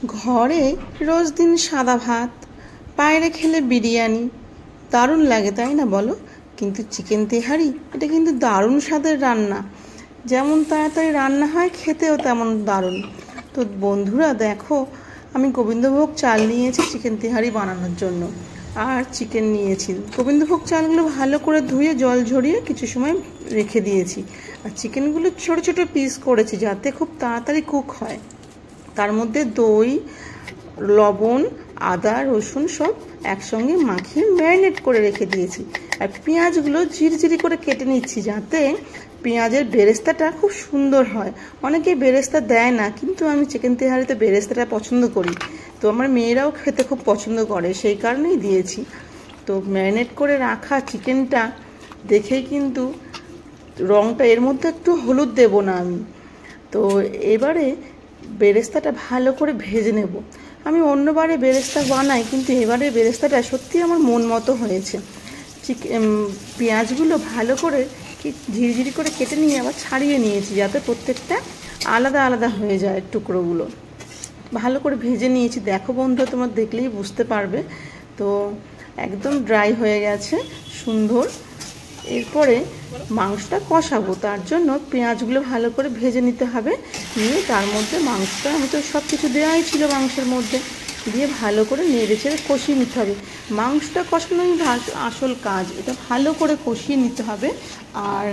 ঘরে রোজ দিন সাদা ভাত, বাইরে খেলে বিরিয়ানি, দারুণ লাগে তাই না বলো? কিন্তু চিকেন তেহারি এটা কিন্তু দারুণ স্বাদের রান্না। যেমন তাড়াতাড়ি রান্না হয়, খেতেও তেমন দারুণ। তো বন্ধুরা দেখো, আমি গোবিন্দভোগ চাল নিয়েছি চিকেন তেহারি বানানোর জন্য, আর চিকেন নিয়েছি। গোবিন্দভোগ চালগুলো ভালো করে ধুয়ে জল ঝরিয়ে কিছু সময় রেখে দিয়েছি, আর চিকেনগুলো ছোট ছোট পিস করেছি যাতে খুব তাড়াতাড়ি কুক হয়। তার মধ্যে দই, লবণ, আদা, রসুন সব একসঙ্গে মাখিয়ে ম্যারিনেট করে রেখে দিয়েছি। আর পেঁয়াজগুলো ঝিরিঝিরি করে কেটে নিচ্ছি যাতে পেঁয়াজের বেরেস্তাটা খুব সুন্দর হয়। অনেকে বেরেস্তা দেয় না, কিন্তু আমি চিকেন তেহারিতে বেরেস্তাটা পছন্দ করি। তো আমার মেয়েরাও খেতে খুব পছন্দ করে, সেই কারণেই দিয়েছি। তো ম্যারিনেট করে রাখা চিকেনটা দেখেই কিন্তু রঙটা, এর মধ্যে একটু হলুদ দেব না আমি। তো এবারে বেরেস্তাটা ভালো করে ভেজে নেব। আমি অন্যবারে বেরেস্তা বানাই, কিন্তু এবারে বেরেস্তাটা সত্যি আমার মন মতো হয়েছে। পেঁয়াজগুলো ভালো করে ঝিরিঝিরি করে কেটে নিয়ে আবার ছাড়িয়ে নিয়েছি যাতে প্রত্যেকটা আলাদা আলাদা হয়ে যায়। টুকরোগুলো ভালো করে ভেজে নিয়েছি। দেখো বন্ধু, তোমার দেখলেই বুঝতে পারবে। তো একদম ড্রাই হয়ে গেছে, সুন্দর। এরপরে মাংসটা কষাবো, তার জন্য পেঁয়াজগুলো ভালো করে ভেজে নিতে হবে। নিয়ে তার মধ্যে মাংসটা, আমি তো সব কিছু দেওয়াই ছিল মাংসের মধ্যে, দিয়ে ভালো করে নেড়ে চেড়ে কষিয়ে নিতে হবে। মাংসটা কষানোই আসল কাজ, এটা ভালো করে কষিয়ে নিতে হবে। আর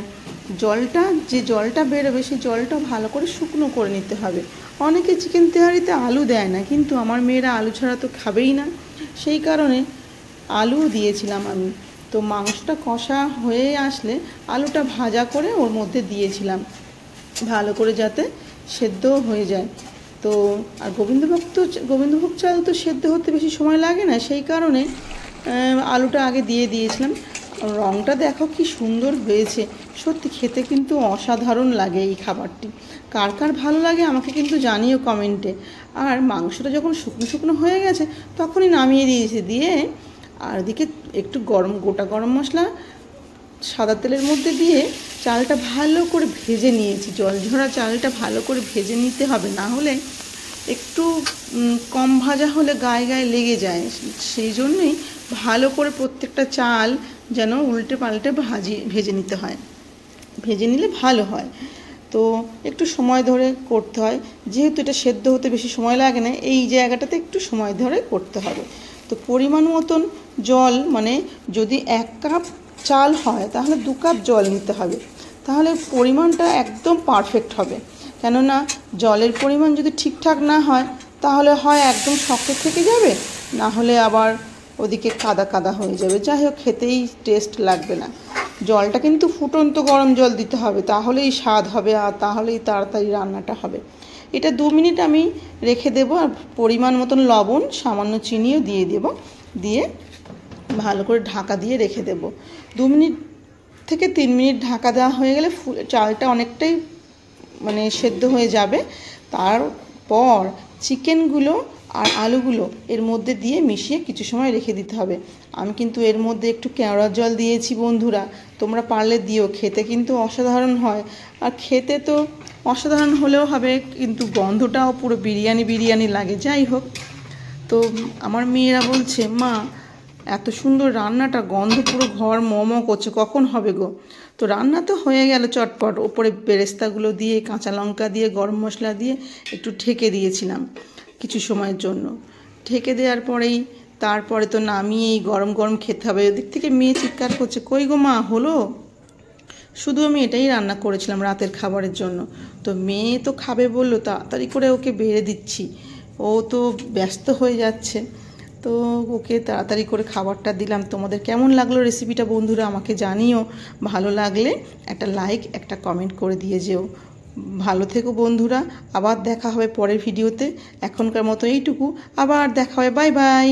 জলটা, যে জলটা বেরোবে সেই জলটা ভালো করে শুকনো করে নিতে হবে। অনেকে চিকেন তেহারিতে আলু দেয় না, কিন্তু আমার মেয়েরা আলু ছাড়া তো খাবেই না, সেই কারণে আলু দিয়েছিলাম আমি। তো মাংসটা কষা হয়ে আসলে আলুটা ভাজা করে ওর মধ্যে দিয়েছিলাম, ভালো করে যাতে সেদ্ধ হয়ে যায়। তো আর গোবিন্দভোগ চাল তো সেদ্ধ হতে বেশি সময় লাগে না, সেই কারণে আলুটা আগে দিয়ে দিয়েছিলাম। রঙটা দেখো কি সুন্দর হয়েছে, সত্যি খেতে কিন্তু অসাধারণ লাগে এই খাবারটি। কার কার ভালো লাগে আমাকে কিন্তু জানিও কমেন্টে। আর মাংসটা যখন শুকনো শুকনো হয়ে গেছে তখনই নামিয়ে দিয়েছি। দিয়ে আর এদিকে একটু গোটা গরম মশলা সাদা তেলের মধ্যে দিয়ে চালটা ভালো করে ভেজে নিয়েছি। জল ঝরা চালটা ভালো করে ভেজে নিতে হবে, না হলে একটু কম ভাজা হলে গায়ে গায়ে লেগে যায়। সেই জন্যই ভালো করে প্রত্যেকটা চাল যেন উল্টে পাল্টে ভেজে নিতে হয়, ভেজে নিলে ভালো হয়। তো একটু সময় ধরে করতে হয়, যেহেতু এটা সেদ্ধ হতে বেশি সময় লাগে না, এই জায়গাটাতে একটু সময় ধরে করতে হবে। তো পরিমাণ মতন জল, মানে যদি 1 কাপ চাল হয় তাহলে 2 কাপ জল নিতে হবে, তাহলে পরিমাণটা একদম পারফেক্ট হবে। কেননা জলের পরিমাণ যদি ঠিকঠাক না হয় তাহলে হয় একদম শক্ত থেকে যাবে, না হলে আবার ওদিকে কাদা কাদা হয়ে যাবে। যাই হোক, খেতেই টেস্ট লাগবে না। জলটা কিন্তু ফুটন্ত গরম জল দিতে হবে, তাহলেই স্বাদ হবে, আর তাহলেই তাড়াতাড়ি রান্নাটা হবে। এটা 2 মিনিট আমি রেখে দেবো। আর পরিমাণ মতন লবণ, সামান্য চিনিও দিয়ে দেব, দিয়ে ভালো করে ঢাকা দিয়ে রেখে দেব। 2 মিনিট থেকে 3 মিনিট ঢাকা দেওয়া হয়ে গেলে চালটা অনেকটাই মানে সেদ্ধ হয়ে যাবে। তারপর চিকেনগুলো আর আলুগুলো এর মধ্যে দিয়ে মিশিয়ে কিছু সময় রেখে দিতে হবে। আমি কিন্তু এর মধ্যে একটু কেওড়ার জল দিয়েছি বন্ধুরা, তোমরা পারলে দিও, খেতে কিন্তু অসাধারণ হয়। আর খেতে তো অসাধারণ হলেও হবে, কিন্তু গন্ধটাও পুরো বিরিয়ানি বিরিয়ানি লাগে। যাই হোক, তো আমার মেয়েরা বলছে, মা এত সুন্দর রান্নাটা, গন্ধ পুরো ঘর মোমো করছে, কখন হবে গো? তো রান্না তো হয়ে গেল চটপট। ওপরে বেরেস্তাগুলো দিয়ে, কাঁচা লঙ্কা দিয়ে, গরম মশলা দিয়ে একটু ঢেকে দিয়েছিলাম কিছু সময়ের জন্য। ঢেকে দেওয়ার পরেই তারপরে তো নামিয়েই গরম গরম খেতে হবে। ওদিক থেকে মেয়ে চিৎকার করছে, কই গো মা হলো? শুধু আমি এটাই রান্না করেছিলাম রাতের খাবারের জন্য। তো মেয়ে তো খাবে বললো, তাড়াতাড়ি করে ওকে বেড়ে দিচ্ছি, ও তো ব্যস্ত হয়ে যাচ্ছে। তো ওকে তাড়াতাড়ি করে খাবারটা দিলাম। তোমাদের কেমন লাগলো রেসিপিটা বন্ধুরা আমাকে জানিও। ভালো লাগলে একটা লাইক, একটা কমেন্ট করে দিয়ে যেও। ভালো থেকো বন্ধুরা, আবার দেখা হবে পরের ভিডিওতে। এখনকার মতো এইটুকু, আবার দেখা হবে, বাই বাই।